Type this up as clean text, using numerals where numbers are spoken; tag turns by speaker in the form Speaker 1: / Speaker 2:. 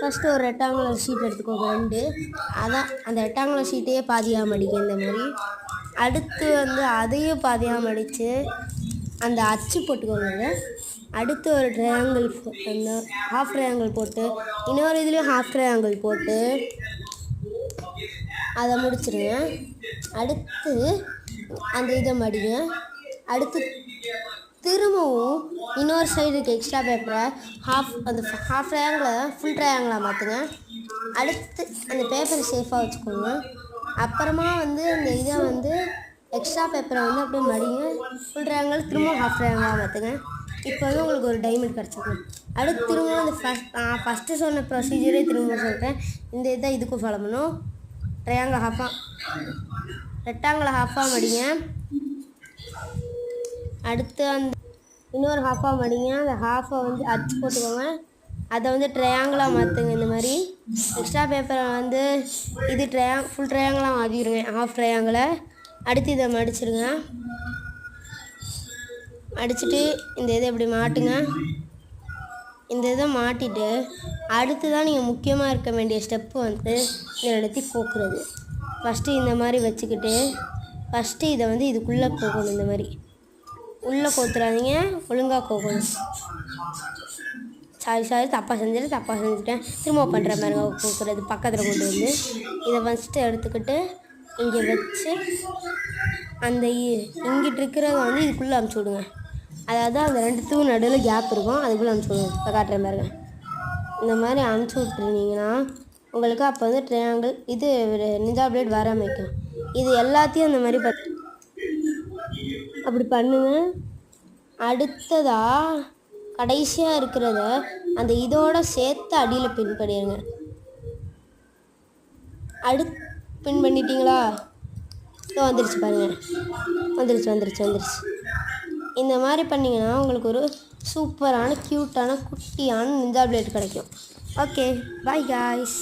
Speaker 1: First ஒரு rectangular sheet எடுத்துக்கோங்க 2. அதான் அந்த ரெக்டாங்குலர் ஷீட்டையே பாதியாக மடிக்க இந்த மாதிரி. அடுத்து வந்து அதையும் பாதியாக மடித்து அந்த அச்சு போட்டுக்கோங்க. அடுத்து ஒரு ட்ரையாங்கிள் அந்த ஹாஃப் ட்ரையாங்கிள் போட்டு இன்னொரு இதுலேயும் ஹாஃப் ட்ரையாங்கிள் போட்டு அதை முடிச்சிடுங்க. அடுத்து அந்த இதை மடிங்க. அடுத்து திரும்பவும் இன்னொரு சைடுக்கு எக்ஸ்ட்ரா பேப்பரை அந்த ஹாஃப் ட்ரையாங்கிளை ஃபுல் ட்ரையாங்கிளாக மாற்றுங்க. அடுத்து அந்த பேப்பரை சேஃபாக வச்சுக்கோங்க. அப்புறமா வந்து அந்த இதை வந்து எக்ஸ்ட்ரா பேப்பரை வந்து அப்படியே மடிங்க. ஃபுல் ட்ரையாங்கிள் திரும்பவும் ஹாஃப் ட்ரையாங்கிளாக மாற்றுங்க. இப்போ வந்து உங்களுக்கு ஒரு டைமண்ட் கிடச்சிக்கும். அடுத்து திரும்பவும் அந்த ஃபஸ்ட்டு சொன்ன ப்ரொசீஜரே திரும்ப சொல்கிறேன். இந்த இதை இதுக்கும் ஃபாலோ பண்ணும். ரெக்டாங்கிளை ஹாஃபாக மடிங்க. அடுத்து அந்த இன்னொரு ஹாஃபாக மடிங்க. அந்த ஹாஃபை வந்து அச்சு போட்டுக்கோங்க. அதை வந்து ட்ரையாங்கிளாக மாற்றுங்க. இந்த மாதிரி எக்ஸ்ட்ரா பேப்பரை வந்து இது ஃபுல் ட்ரையாங்கிளாக மாற்றிடுங்க, ஹாஃப் ட்ரையாங்கிளை. அடுத்து இதை மடிச்சிடுங்க. மடிச்சுட்டு இந்த இதை இப்படி மாட்டுங்க. இந்த இதை மாட்டிட்டு அடுத்து தான் நீங்கள் முக்கியமாக இருக்க வேண்டிய ஸ்டெப்பு வந்து இதை எல்லாத்தையும் கோக்குறது. ஃபஸ்ட்டு இந்த மாதிரி வச்சுக்கிட்டு ஃபஸ்ட்டு இதை வந்து இதுக்குள்ளே கோக்கணும். இந்த மாதிரி உள்ளே கோத்துறாதீங்க, ஒழுங்காக கோக்கணும். சாரி தப்பாக செஞ்சுட்டேன். திரும்ப பண்ணுற மாதிரி கோக்குறது. பக்கத்தில் கொண்டு வந்து இதை ஃபஸ்ட்டு எடுத்துக்கிட்டு இங்கே வச்சு அந்த இங்கிட்டு இருக்கிறத வந்து இதுக்குள்ளே அமுச்சு விடுங்க. அதாவது அந்த 2த்துக்கும் நடுவில் கேப் இருக்கும், அதுக்குள்ளே அமுச்சு விடுங்க. இப்போ காட்டுற பாருங்க. இந்த மாதிரி அமுச்சு விட்டுருந்தீங்கன்னா உங்களுக்கு அப்போ வந்து ட்ரையாங்கிள் இது நிஞ்சா பிளேட் வர வைக்கும். இது எல்லாத்தையும் அந்த மாதிரி அப்படி பண்ணுங்க. அடுத்ததாக கடைசியாக இருக்கிறத அந்த இதோட சேர்த்து அடியில் பின் பண்ணிடுங்க. பின் பண்ணிட்டீங்களா? வந்துருச்சு பாருங்கள். வந்துருச்சு. இந்த மாதிரி பண்ணிங்கன்னா உங்களுக்கு ஒரு சூப்பரான க்யூட்டான குட்டியான நிஞ்சா பிளேட் கிடைக்கும். Okay, bye guys.